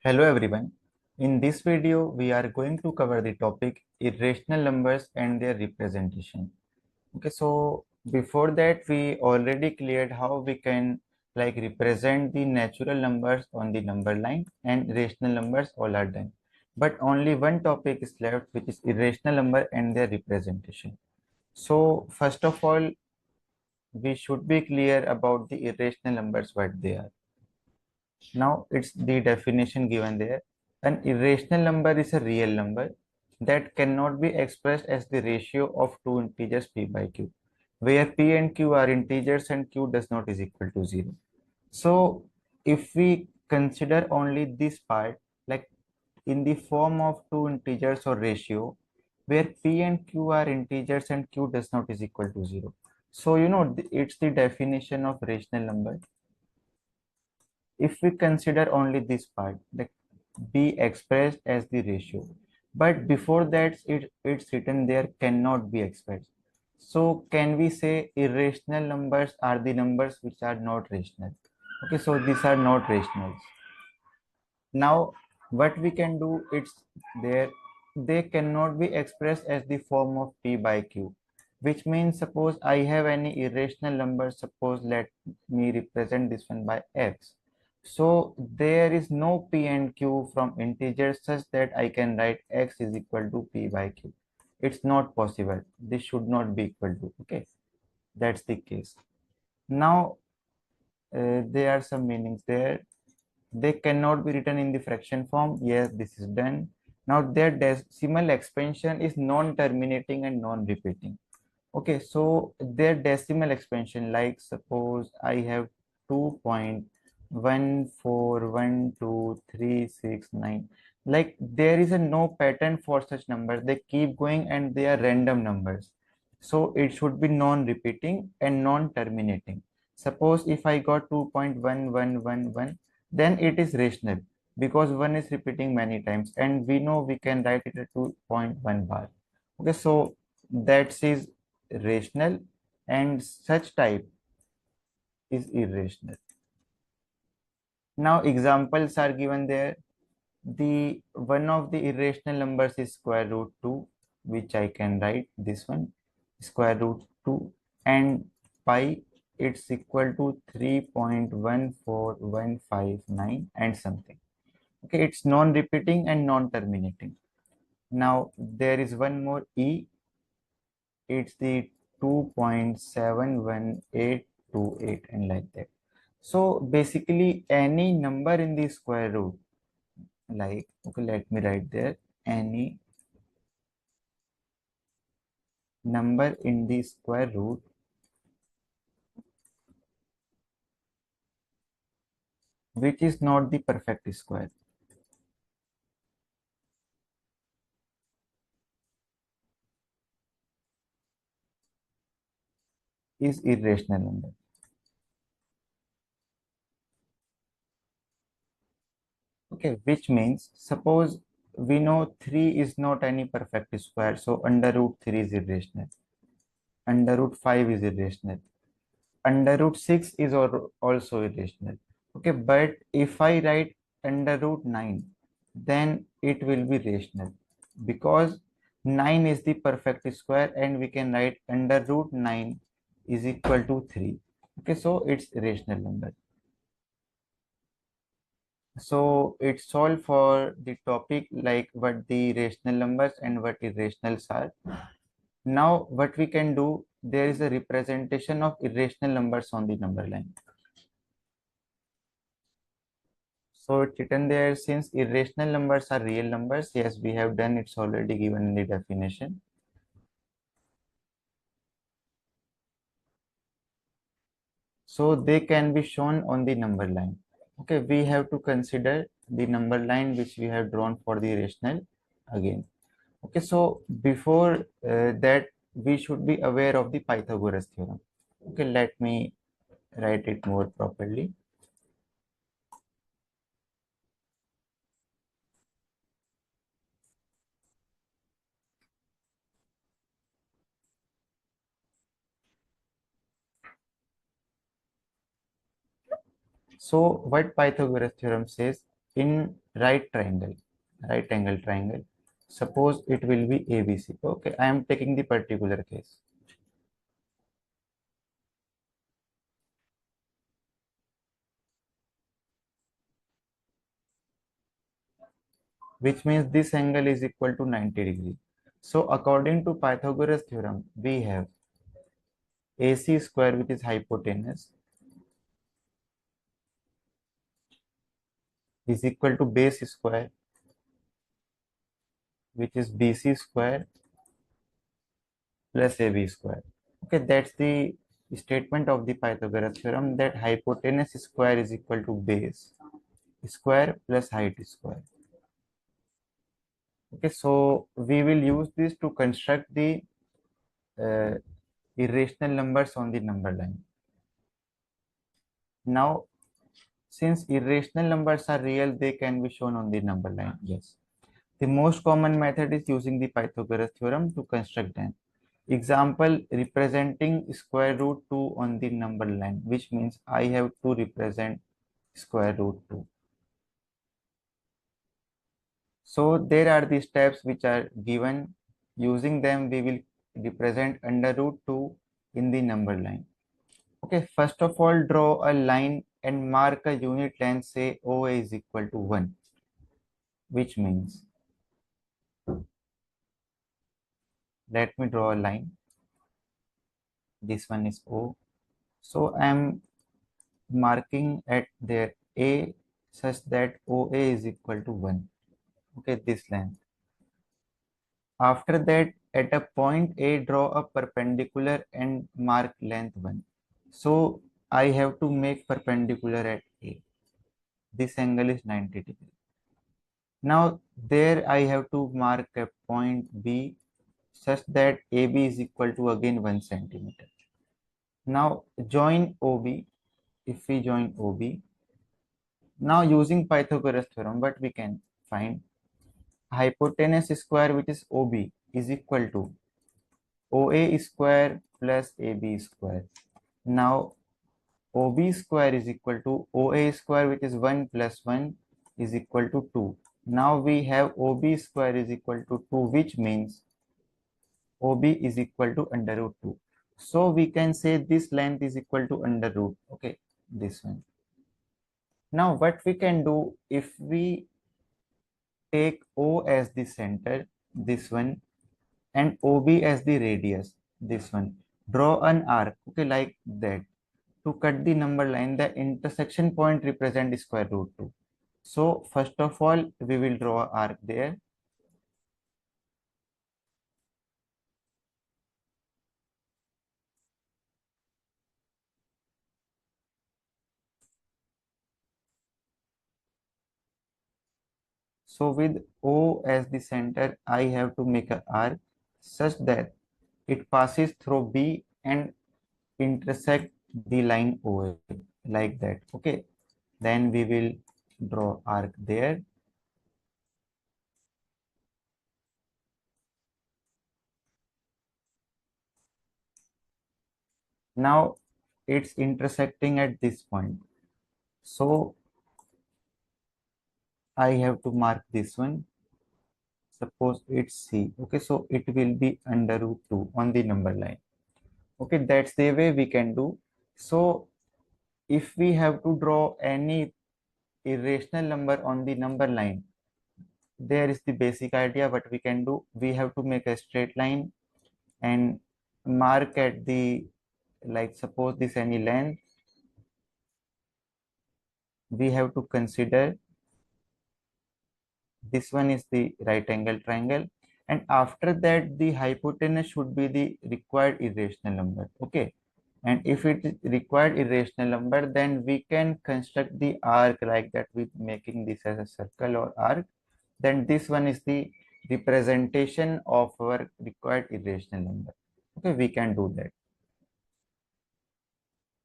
Hello everyone. In this video, we are going to cover the topic irrational numbers and their representation. Okay, so before that, we already cleared how we can represent the natural numbers on the number line and rational numbers all are done. But only one topic is left, which is irrational number and their representation. So first of all, we should be clear about the irrational numbers, what they are. Now it's the definition given there. An irrational number is a real number that cannot be expressed as the ratio of two integers p by q, where p and q are integers and q does not is equal to 0. So if we consider only this part, like in the form of two integers or ratio, where p and q are integers and q does not is equal to 0. So it's the definition of rational number. If we consider only this part, like be expressed as the ratio, but before that it's written there cannot be expressed. So can we say irrational numbers are the numbers which are not rational? Okay, so these are not rationals. Now what we can do, it's there, they cannot be expressed as the form of p by q, which means suppose I have any irrational number, suppose let me represent this one by x. So there is no p and q from integers such that I can write x is equal to p by q. It's not possible, this should not be equal to. Okay, that's the case. Now there are some meanings there. They cannot be written in the fraction form. Yes, this is done. Now their decimal expansion is non-terminating and non-repeating. Okay, so their decimal expansion, like suppose I have 2.1412369, like there is a no pattern for such numbers. They keep going and they are random numbers. So it should be non-repeating and non-terminating. Suppose if I got 2.1111, then it is rational because 1 is repeating many times and we know we can write it at 2.1 bar. Okay, so that is rational and such type is irrational. Now examples are given there. The one of the irrational numbers is square root 2, which I can write this one square root 2, and pi it's equal to 3.14159 and something. Okay, it's non-repeating and non-terminating. Now there is one more e, it's the 2.71828 and like that. So basically any number in the square root, like okay, let me write there, any number in the square root which is not the perfect square is irrational number. Okay, which means suppose we know 3 is not any perfect square, so under root 3 is irrational, under root 5 is irrational, under root 6 is also irrational. Okay, but if I write under root 9, then it will be rational because 9 is the perfect square and we can write under root 9 is equal to 3. Okay, so it's rational number. So it's all for the topic, like what the rational numbers and what irrationals are. Now what we can do, there is a representation of irrational numbers on the number line. So it's written there, since irrational numbers are real numbers. Yes, we have done, it's already given in the definition. So they can be shown on the number line. Okay, we have to consider the number line which we have drawn for the rational again. Okay, so before that, we should be aware of the Pythagoras theorem. Okay, let me write it more properly. So what Pythagoras theorem says, in right angle triangle. Suppose it will be ABC. Okay, I am taking the particular case. Which means this angle is equal to 90 degree. So according to Pythagoras theorem, we have AC square, which is hypotenuse, is equal to base square, which is BC square plus AB square. Okay, that's the statement of the Pythagoras theorem, that hypotenuse square is equal to base square plus height square. Okay, so we will use this to construct the uh, irrational numbers on the number line. Now, since irrational numbers are real, they can be shown on the number line. Yes. The most common method is using the Pythagoras theorem to construct them. Example, representing square root 2 on the number line, which means I have to represent square root 2. So there are the steps which are given. Using them, we will represent under root 2 in the number line. Okay, first of all, draw a line and mark a unit length, say OA is equal to 1, which means, let me draw a line. This one is O. So I am marking at their A such that OA is equal to 1. Okay, this length. After that, at a point A, draw a perpendicular and mark length 1. So I have to make perpendicular at A. This angle is 90 degree. Now there I have to mark a point B such that AB is equal to again 1 centimeter. Now join OB. If we join OB, now using Pythagoras theorem, what we can find, hypotenuse square, which is OB, is equal to OA square plus AB square. Now OB square is equal to OA square, which is 1 plus 1 is equal to 2. Now we have OB square is equal to 2, which means OB is equal to under root 2. So we can say this length is equal to under root. Okay, this one. Now what we can do, if we take O as the center, this one, and OB as the radius, this one, draw an arc, okay, like that. To cut the number line, the intersection point represent square root 2. So first of all, we will draw an arc there. So with O as the center, I have to make an arc such that it passes through B and intersect the line OA, like that. Okay, then we will draw arc there. Now it's intersecting at this point. So I have to mark this one. Suppose it's C. Okay, so it will be under root 2 on the number line. Okay, that's the way we can do. So if we have to draw any irrational number on the number line, there is the basic idea. What we can do, we have to make a straight line and mark at the, like suppose this any length, we have to consider this one is the right angle triangle, and after that the hypotenuse should be the required irrational number. Okay, and if it is required irrational number, then we can construct the arc like that, with making this as a circle or arc. Then this one is the representation of our required irrational number. Okay, we can do that.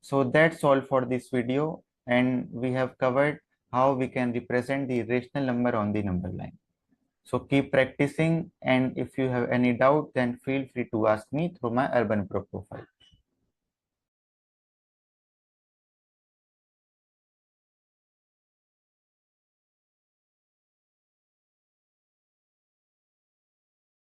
So that's all for this video, and we have covered how we can represent the irrational number on the number line. So keep practicing, and if you have any doubt, then feel free to ask me through my Urban Pro profile.